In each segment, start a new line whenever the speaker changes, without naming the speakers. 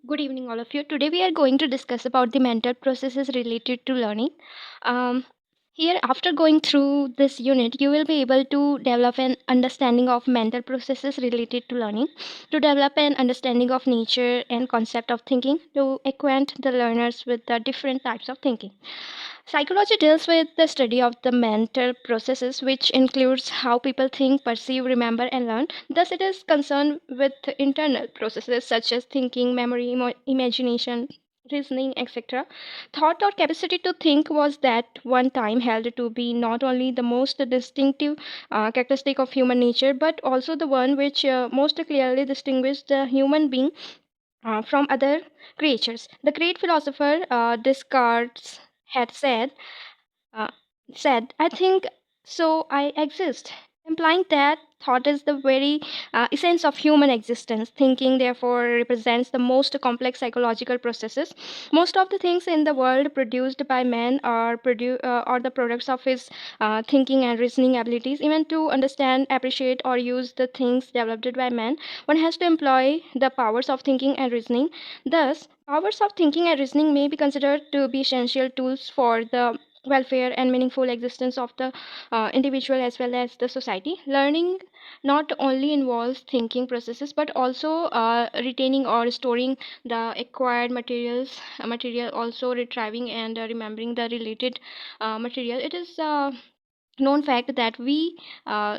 Good evening, all of you. Today we are going to discuss about the mental processes related to learning. Um, Here, after going through this unit, you will be able to develop an understanding of mental processes related to learning, to develop an understanding of nature and concept of thinking, to acquaint the learners with the different types of thinking. Psychology deals with the study of the mental processes, which includes how people think, perceive, remember, and learn. Thus, it is concerned with internal processes such as thinking, memory, imagination, reasoning, etc. Thought or capacity to think was that one time held to be not only the most distinctive characteristic of human nature, but also the one which most clearly distinguished the human being from other creatures. The great philosopher Descartes had uh, said, I think, so I exist, implying that thought is the very essence of human existence. Thinking, therefore, represents the most complex psychological processes. Most of the things in the world produced by man are the products of his thinking and reasoning abilities. Even to understand, appreciate, or use the things developed by man, one has to employ the powers of thinking and reasoning. Thus, powers of thinking and reasoning may be considered to be essential tools for the welfare and meaningful existence of the individual as well as the society. Learning not only involves thinking processes but also retaining or storing the acquired material, also retrieving and remembering the related material. It is known fact that we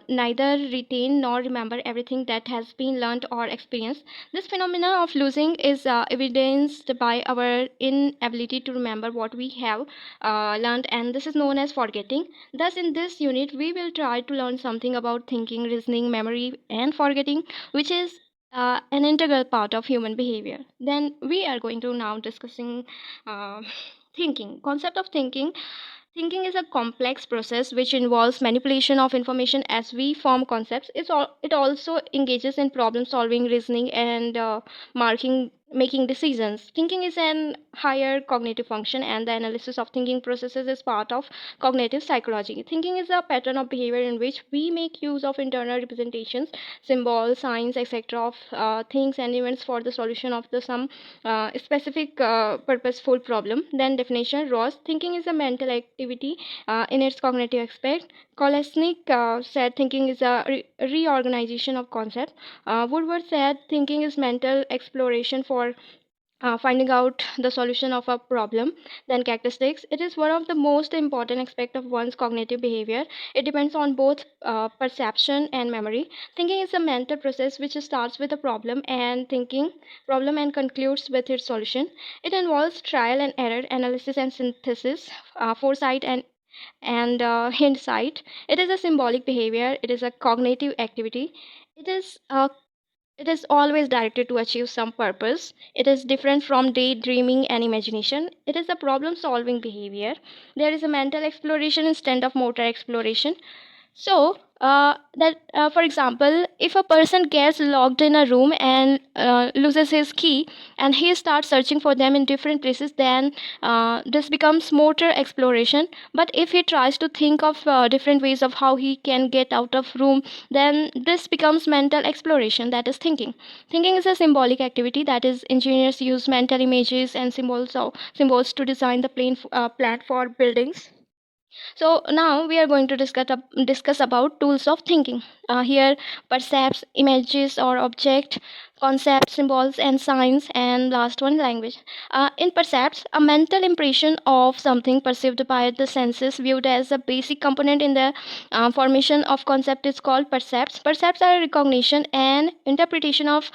neither retain nor remember everything that has been learned or experienced. This phenomenon of losing is evidenced by our inability to remember what we have learned, and this is known as forgetting. Thus, in this unit, we will try to learn something about thinking, reasoning, memory, and forgetting, which is an integral part of human behavior. Then we are going to now discussing uh, thinking. Concept of thinking. Thinking is a complex process which involves manipulation of information as we form concepts. It also engages in problem solving, reasoning, and making decisions. Thinking is an higher cognitive function, and the analysis of thinking processes is part of cognitive psychology. Thinking is a pattern of behavior in which we make use of internal representations, symbols, signs, etc. of things and events for the solution of the some specific purposeful problem. Then definition. Ross, thinking is a mental activity in its cognitive aspect. Kolesnik said thinking is a reorganization of concept. Woodward said thinking is mental exploration for finding out the solution of a problem. Then characteristics. It is one of the most important aspect of one's cognitive behavior. It depends on both perception and memory. Thinking is a mental process which starts with a problem and concludes with its solution. It involves trial and error, analysis and synthesis, foresight and hindsight. It is a symbolic behavior. It is a cognitive activity. It is a it is always directed to achieve some purpose. It is different from daydreaming and imagination. It is a problem solving behavior. There is a mental exploration instead of motor exploration. For example, if a person gets locked in a room and loses his key, and he starts searching for them in different places, then this becomes motor exploration. But if he tries to think of different ways of how he can get out of room, then this becomes mental exploration, that is thinking. Thinking is a symbolic activity, that is engineers use mental images and symbols to design the plan for buildings. So now we are going to discuss about tools of thinking. Here, percepts, images or object, concepts, symbols, and signs, and last one, language. In percepts, a mental impression of something perceived by the senses, viewed as a basic component in the formation of concept, is called percepts. Percepts are recognition and interpretation of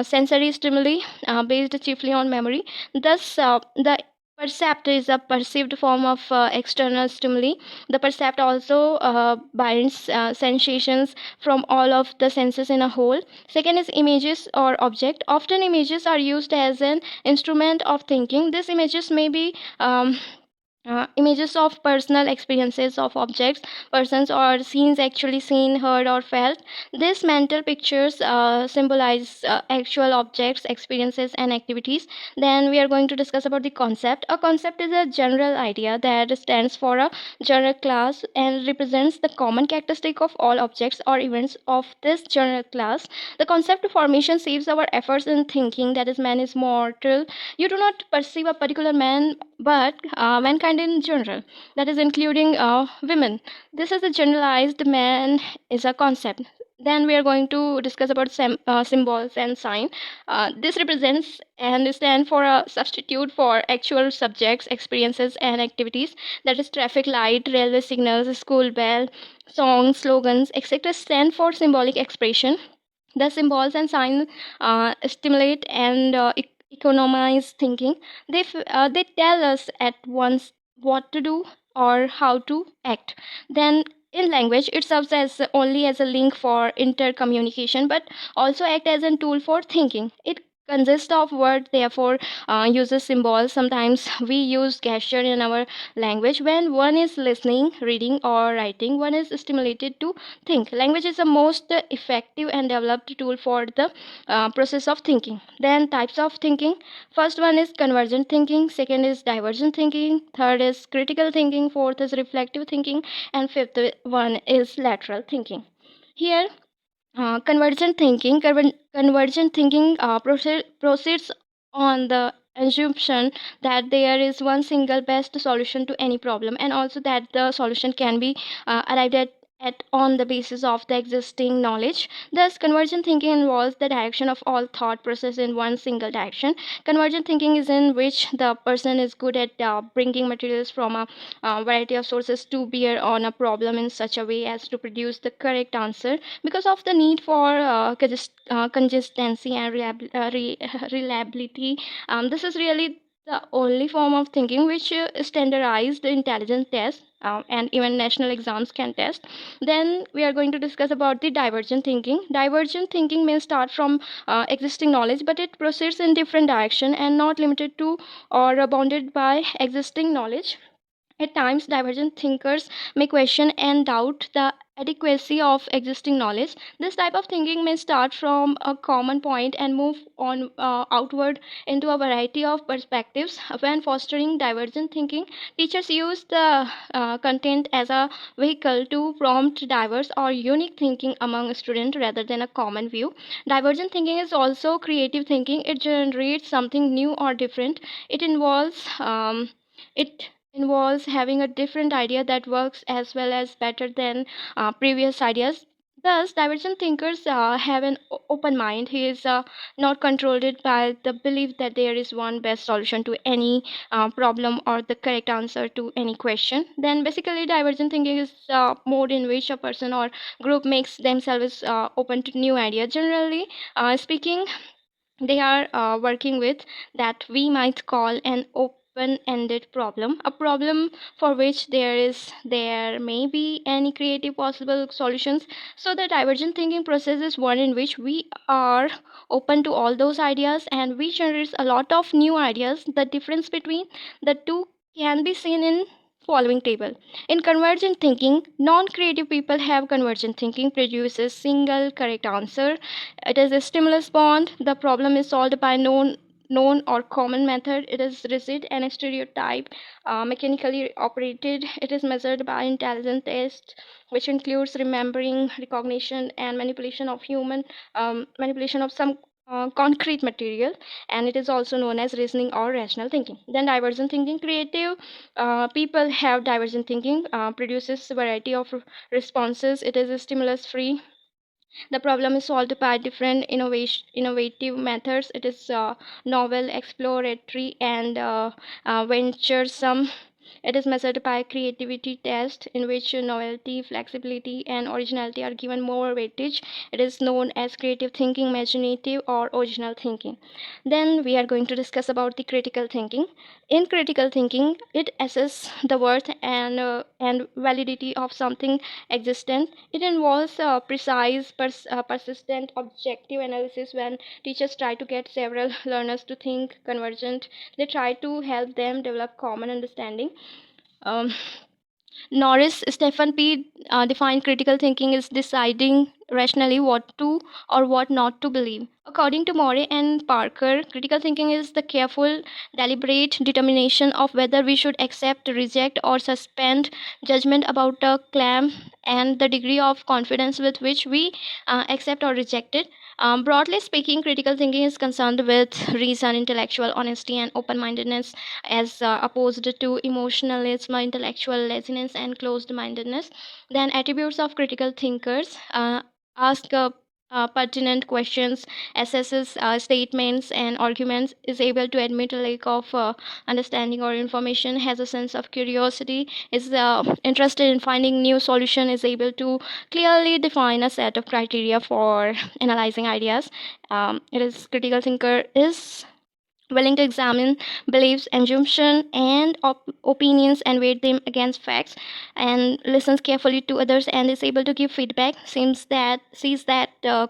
sensory stimuli based chiefly on memory. Thus, the percept is a perceived form of external stimuli. The percept also binds sensations from all of the senses in a whole. Second is images or object. Often images are used as an instrument of thinking. These images may be Images of personal experiences of objects, persons, or scenes actually seen, heard, or felt. These mental pictures symbolize actual objects, experiences, and activities. Then we are going to discuss about the concept. A concept is a general idea that stands for a general class and represents the common characteristic of all objects or events of this general class. The concept formation saves our efforts in thinking that is man is mortal. You do not perceive a particular man but mankind in general, that is including women. This is a generalized man is a concept. Then we are going to discuss about symbols and sign. This represents and stand for a substitute for actual subjects, experiences, and activities. That is traffic light, railway signals, school bell, songs, slogans, etc. stand for symbolic expression. The symbols and signs stimulate and economize thinking. They tell us at once what to do or how to act. Then in language, it serves as only as a link for intercommunication, but also act as a tool for thinking. It consists of word, therefore uses symbols. Sometimes we use gesture in our language when one is listening, reading, or writing. One is stimulated to think. Language is the most effective and developed tool for the process of thinking. Then types of thinking. First one is convergent thinking, second is divergent thinking, third is critical thinking, fourth is reflective thinking, and fifth one is lateral thinking. Here convergent thinking proceeds on the assumption that there is one single best solution to any problem, and also that the solution can be arrived at on the basis of the existing knowledge. Thus, convergent thinking involves the direction of all thought process in one single direction. Convergent thinking is in which the person is good at bringing materials from a variety of sources to bear on a problem in such a way as to produce the correct answer. Because of the need for consistency and reliability, this is really the only form of thinking which standardized intelligence tests and even national exams can test. Then we are going to discuss about the divergent thinking. Divergent thinking may start from existing knowledge, but it proceeds in different direction and not limited to or bounded by existing knowledge. At times, divergent thinkers may question and doubt the adequacy of existing knowledge. This type of thinking may start from a common point and move on outward into a variety of perspectives. When fostering divergent thinking, teachers use the content as a vehicle to prompt diverse or unique thinking among students rather than a common view. Divergent thinking is also creative thinking. It generates something new or different. It involves having a different idea that works as well as better than previous ideas. Thus, divergent thinkers have an open mind. He is not controlled by the belief that there is one best solution to any problem or the correct answer to any question. Then, basically, divergent thinking is a mode in which a person or group makes themselves open to new ideas. Generally speaking, they are working with that we might call an open-ended problem, a problem for which there may be any creative possible solutions. So the divergent thinking process is one in which we are open to all those ideas and we generate a lot of new ideas. The difference between the two can be seen in following table. In convergent thinking, non-creative people have convergent thinking produces single correct answer. It is a stimulus bond. The problem is solved by known or common method. It is rigid and stereotype, mechanically operated. It is measured by intelligence test, which includes remembering, recognition, and manipulation of some concrete material, and it is also known as reasoning or rational thinking. Then divergent thinking, creative people have divergent thinking, produces a variety of responses. It is stimulus free. The problem is solved by different innovative methods. It is novel, exploratory, and venturesome. It is measured by creativity test in which novelty, flexibility, and originality are given more weightage. It is known as creative thinking, imaginative, or original thinking. Then we are going to discuss about the critical thinking. In critical thinking, it assesses the worth and validity of something existent. It involves precise, persistent, objective analysis. When teachers try to get several learners to think convergent, they try to help them develop common understanding. Um, Norris Stephen P. Defined critical thinking is deciding rationally what to or what not to believe. According to Morey and Parker, critical thinking is the careful, deliberate determination of whether we should accept, reject, or suspend judgment about a claim and the degree of confidence with which we accept or reject it. Broadly speaking, critical thinking is concerned with reason, intellectual honesty, and open mindedness as opposed to emotionalism, intellectual laziness, and closed mindedness. Then, attributes of critical thinkers ask pertinent questions, assesses statements and arguments, is able to admit a lack of understanding or information, has a sense of curiosity, is interested in finding new solution, is able to clearly define a set of criteria for analyzing ideas. It is critical thinker is willing to examine beliefs, assumptions, and opinions and weigh them against facts, and listens carefully to others and is able to give feedback. Sees that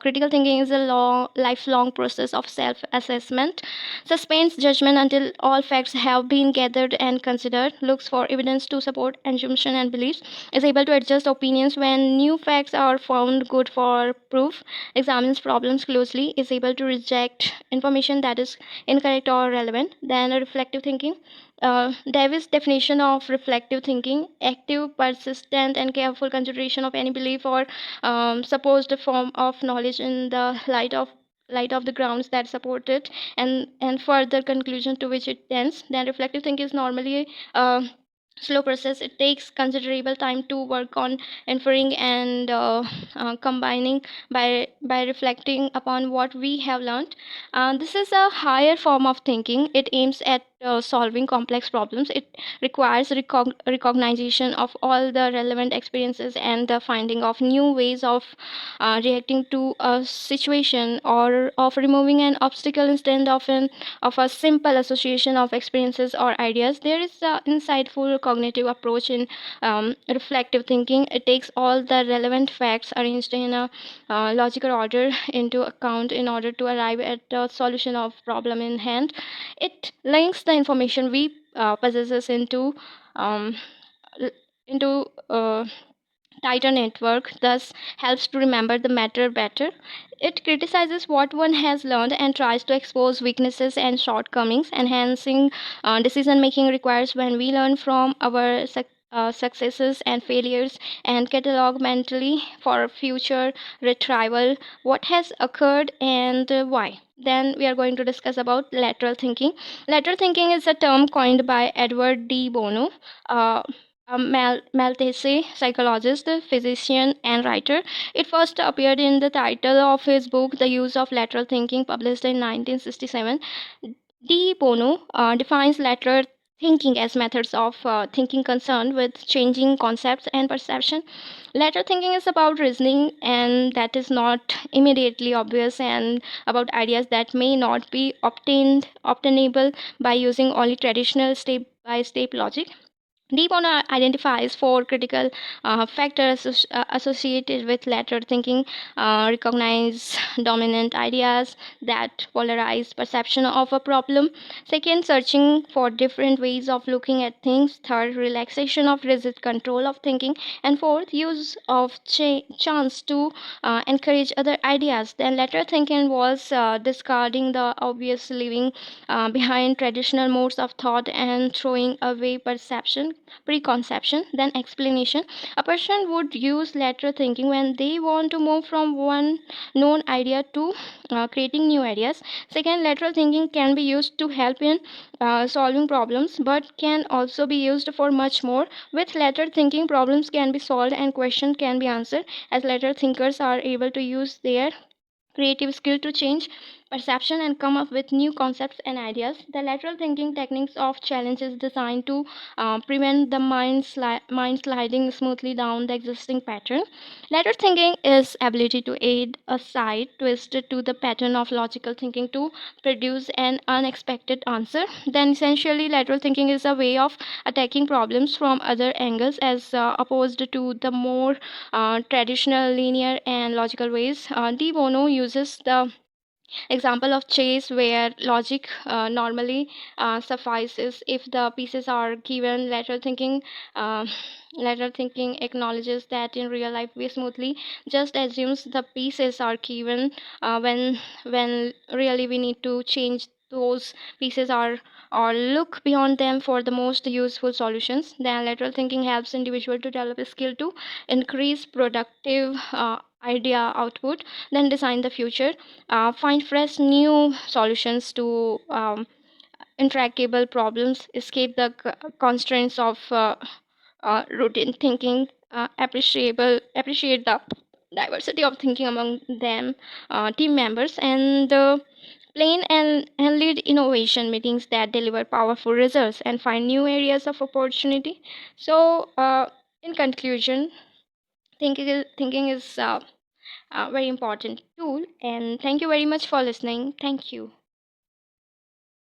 critical thinking is a lifelong process of self-assessment, sustains judgment until all facts have been gathered and considered, looks for evidence to support assumption and beliefs, is able to adjust opinions when new facts are found good for proof, examines problems closely, is able to reject information that is incorrect or relevant. Then reflective thinking. Davis' definition of reflective thinking: active, persistent, and careful consideration of any belief or supposed form of knowledge in the light of the grounds that support it, and further conclusion to which it tends. Then reflective thinking is normally slow process. It takes considerable time to work on inferring and combining by reflecting upon what we have learned. This is a higher form of thinking. It aims at solving complex problems. It requires recognition of all the relevant experiences and the finding of new ways of reacting to a situation, or of removing an obstacle instead of a simple association of experiences or ideas. There is an insightful cognitive approach in reflective thinking. It takes all the relevant facts arranged in a logical order into account in order to arrive at a solution of problem in hand. It links the information we possesses um, into tighter network, thus helps to remember the matter better. It criticizes what one has learned and tries to expose weaknesses and shortcomings. Enhancing decision making requires when we learn from our successes and failures and catalog mentally for future retrieval what has occurred and why. Then we are going to discuss about lateral thinking. Lateral thinking is a term coined by Edward de Bono, uh, a Maltese psychologist, physician, and writer. It first appeared in the title of his book, The Use of Lateral Thinking, published in 1967. De Bono defines lateral thinking as methods of thinking concerned with changing concepts and perception. Lateral thinking is about reasoning, and that is not immediately obvious, and about ideas that may not be obtainable by using only traditional step by step logic. Deep identifies four critical factors associated with lateral thinking: recognize dominant ideas that polarize perception of a problem; second, searching for different ways of looking at things; third, relaxation of rigid control of thinking; and fourth, use of chance to encourage other ideas. Then lateral thinking involves discarding the obvious, leaving behind traditional modes of thought, and throwing away preconception. Then explanation: a person would use lateral thinking when they want to move from one known idea to creating new ideas. Second, lateral thinking can be used to help in solving problems, but can also be used for much more. With lateral thinking, problems can be solved and questions can be answered, as lateral thinkers are able to use their creative skill to change perception and come up with new concepts and ideas. The lateral thinking techniques of challenge is designed to prevent the mind sliding smoothly down the existing pattern. Lateral thinking is ability to aid a side twist to the pattern of logical thinking to produce an unexpected answer. Then essentially, lateral thinking is a way of attacking problems from other angles as opposed to the more traditional linear and logical ways. De Bono uses the Example of chess where logic normally suffices if the pieces are given. Uh, lateral thinking acknowledges that in real life we smoothly just assumes the pieces are given, when really we need to change those pieces or look beyond them for the most useful solutions. Then lateral thinking helps individual to develop a skill to increase productive idea output, then design the future, find fresh new solutions to intractable problems, escape the constraints of routine thinking, appreciate the diversity of thinking among them, team members, and plan and lead innovation meetings that deliver powerful results and find new areas of opportunity. So, in conclusion, thinking is a very important tool. And thank you very much for listening. Thank you.